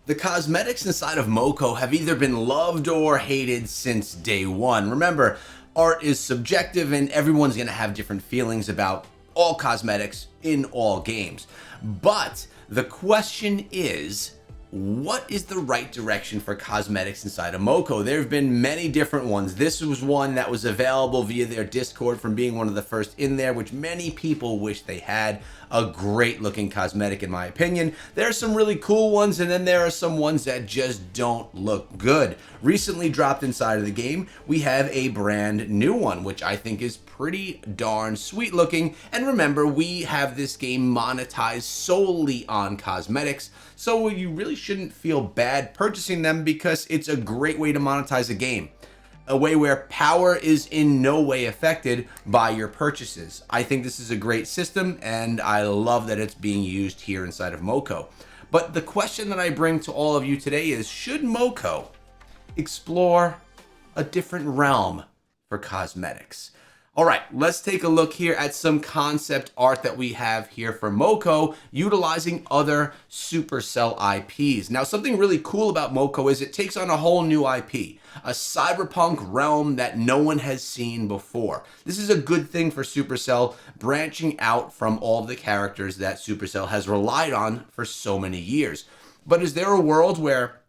The cosmetics inside of moco have either been loved or hated since day one. Remember, art is subjective and everyone's going to have different feelings about all cosmetics in all games. But the question is, what is the right direction for cosmetics inside of moco? There have been many different ones. This was one that was available via their Discord from being one of the first in there, which many people wish they had. A great looking cosmetic in my opinion. There are some really cool ones, and then there are some ones that just don't look good. Recently dropped inside of the game, we have a brand new one, which I think is pretty darn sweet looking. And remember, we have this game monetized solely on cosmetics, so you really shouldn't feel bad purchasing them because it's a great way to monetize a game. A way where power is in no way affected by your purchases. I think this is a great system, and I love that it's being used here inside of moco. But the question that I bring to all of you today is, should moco explore a different realm for cosmetics? All right, let's take a look here at some concept art that we have here for moco utilizing other Supercell IPs. Now, something really cool about moco is it takes on a whole new IP, a cyberpunk realm that no one has seen before. This is a good thing for Supercell, branching out from all the characters that Supercell has relied on for so many years. But is there a world where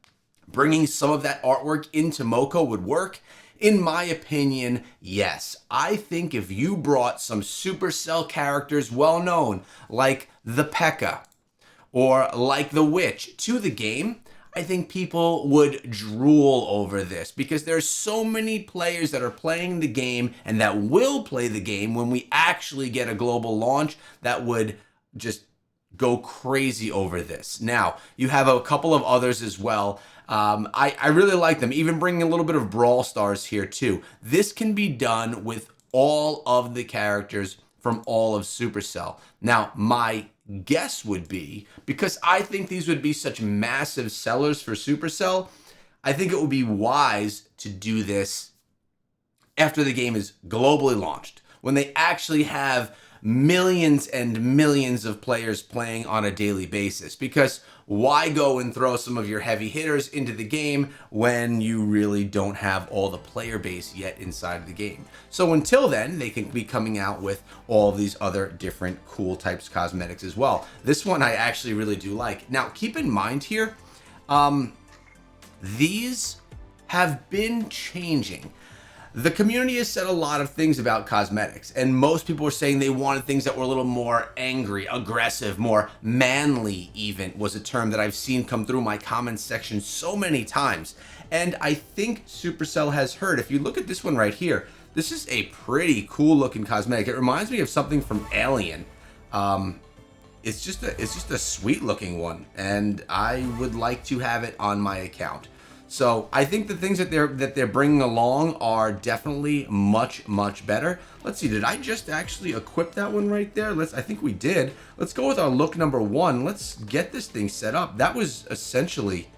bringing some of that artwork into moco would work? In my opinion, yes. I think if you brought some Supercell characters well known, like the P.E.K.K.A. or like the Witch, to the game, I think people would drool over this because there's so many players that are playing the game and that will play the game when we actually get a global launch that would just go crazy over this. Now, you have a couple of others as well. I really like them, even bringing a little bit of Brawl Stars here too. This can be done with all of the characters from all of Supercell. Now, my guess would be, because I think these would be such massive sellers for Supercell, I think it would be wise to do this after the game is globally launched, when they actually have millions and millions of players playing on a daily basis. Because why go and throw some of your heavy hitters into the game when you really don't have all the player base yet inside of the game? So until then, they can be coming out with all of these other different cool types of cosmetics as well. This one I actually really do like. Now, keep in mind here, these have been changing. The community has said a lot of things about cosmetics, and most people were saying they wanted things that were a little more angry, aggressive, more manly even, was a term that I've seen come through my comments section so many times. And I think Supercell has heard. If you look at this one right here, this is a pretty cool looking cosmetic. It reminds me of something from Alien. It's just a sweet looking one, and I would like to have it on my account. So I think the things that they're bringing along are definitely much better. Let's see, did I just actually equip that one right there? I think we did. Let's go with our look number 1. Let's get this thing set up. That was essentially,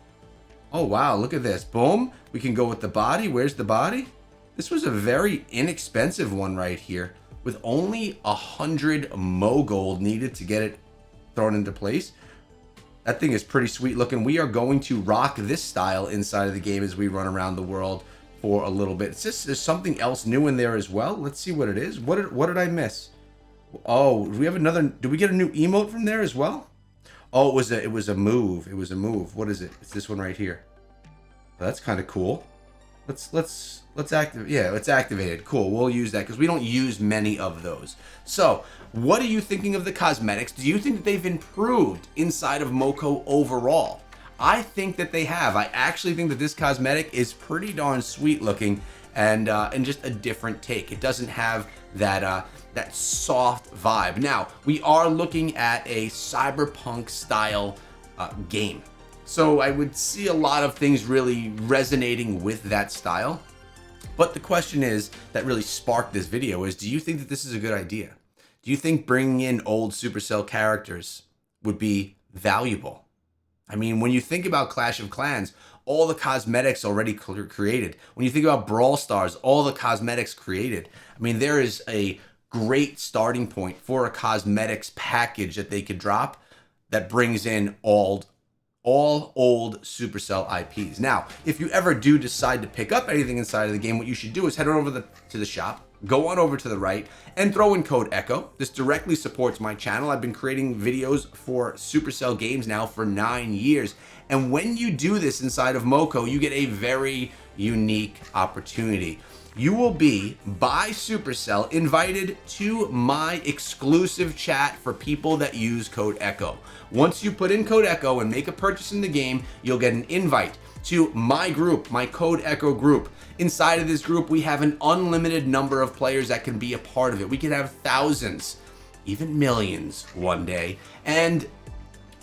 oh wow, look at this. Boom. We can go with the body. Where's the body? This was a very inexpensive one right here with only 100 Mo gold needed to get it thrown into place. That thing is pretty sweet looking. We are going to rock this style inside of the game as we run around the world for a little bit. It's just, there's something else new in there as well. Let's see what it is. What did I miss? Oh, do we have another? Did we get a new emote from there as well? Oh, it was a move. It was a move. What is it? It's this one right here. That's kind of cool. Let's activate. Yeah, it's activated. Cool. We'll use that because we don't use many of those. So, what are you thinking of the cosmetics? Do you think that they've improved inside of moco overall? I think that they have. I actually think that this cosmetic is pretty darn sweet looking and just a different take. It doesn't have that that soft vibe. Now, we are looking at a cyberpunk style game. So I would see a lot of things really resonating with that style. But the question is that really sparked this video is, do you think that this is a good idea? Do you think bringing in old Supercell characters would be valuable? I mean, when you think about Clash of Clans, all the cosmetics already created. When you think about Brawl Stars, all the cosmetics created. I mean, there is a great starting point for a cosmetics package that they could drop that brings in all all old Supercell IPs. Now, if you ever do decide to pick up anything inside of the game, what you should do is head on over to the shop, go on over to the right, and throw in code ECHO. This directly supports my channel. I've been creating videos for Supercell games now for 9 years. And when you do this inside of moco, you get a very unique opportunity. You will be, by Supercell, invited to my exclusive chat for people that use code ECHO. Once you put in code ECHO and make a purchase in the game, you'll get an invite to my group, my code ECHO group. Inside of this group, we have an unlimited number of players that can be a part of it. We can have thousands, even millions one day. And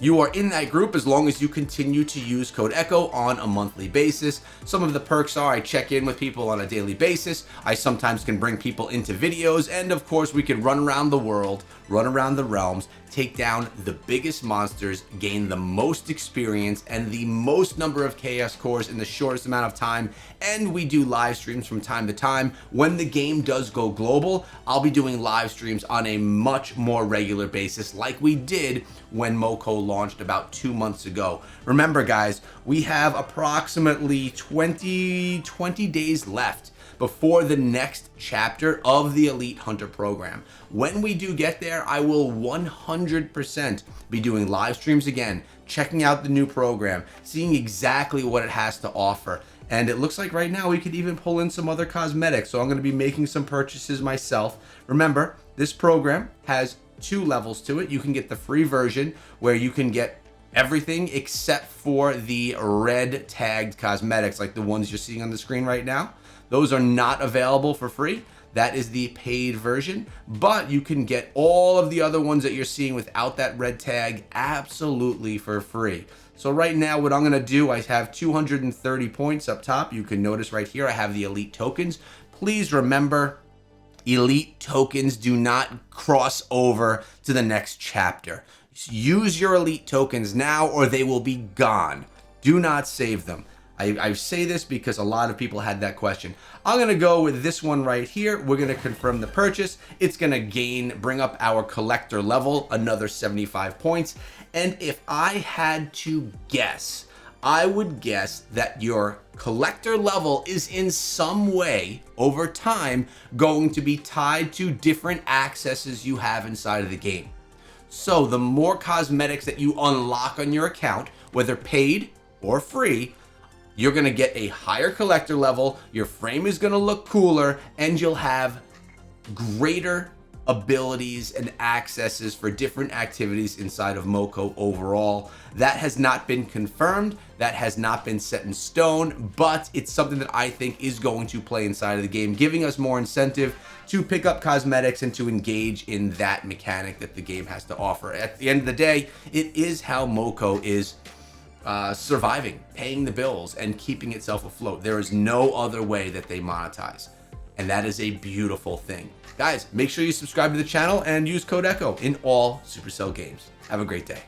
you are in that group as long as you continue to use code ECHO on a monthly basis. Some of the perks are I check in with people on a daily basis. I sometimes can bring people into videos. And of course, we can run around the world, run around the realms, take down the biggest monsters, gain the most experience and the most number of chaos cores in the shortest amount of time. And we do live streams from time to time. When the game does go global, I'll be doing live streams on a much more regular basis like we did when moco launched about 2 months ago. Remember guys, we have approximately 20 days left before the next chapter of the Elite Hunter program. When we do get there, I will 100% be doing live streams again, checking out the new program, seeing exactly what it has to offer. And it looks like right now we could even pull in some other cosmetics. So I'm gonna be making some purchases myself. Remember, this program has 2 levels to it. You can get the free version where you can get everything except for the red tagged cosmetics like the ones you're seeing on the screen right now. Those are not available for free. That is the paid version, but you can get all of the other ones that you're seeing without that red tag absolutely for free. So right now what I'm gonna do, I have 230 points up top. You can notice right here I have the elite tokens. Please remember, elite tokens do not cross over to the next chapter. Use your elite tokens now or they will be gone. Do not save them. I say this because a lot of people had that question. I'm gonna go with this one right here. We're gonna confirm the purchase. It's gonna bring up our collector level, another 75 points. And if I had to guess, I would guess that your collector level is in some way over time going to be tied to different accesses you have inside of the game. So the more cosmetics that you unlock on your account, whether paid or free, you're gonna get a higher collector level, your frame is gonna look cooler, and you'll have greater abilities and accesses for different activities inside of moco overall. That has not been confirmed, that has not been set in stone, but it's something that I think is going to play inside of the game, giving us more incentive to pick up cosmetics and to engage in that mechanic that the game has to offer. At the end of the day, it is how moco is surviving, paying the bills, and keeping itself afloat. There is no other way that they monetize. And that is a beautiful thing. Guys, make sure you subscribe to the channel and use code ECHO in all Supercell games. Have a great day.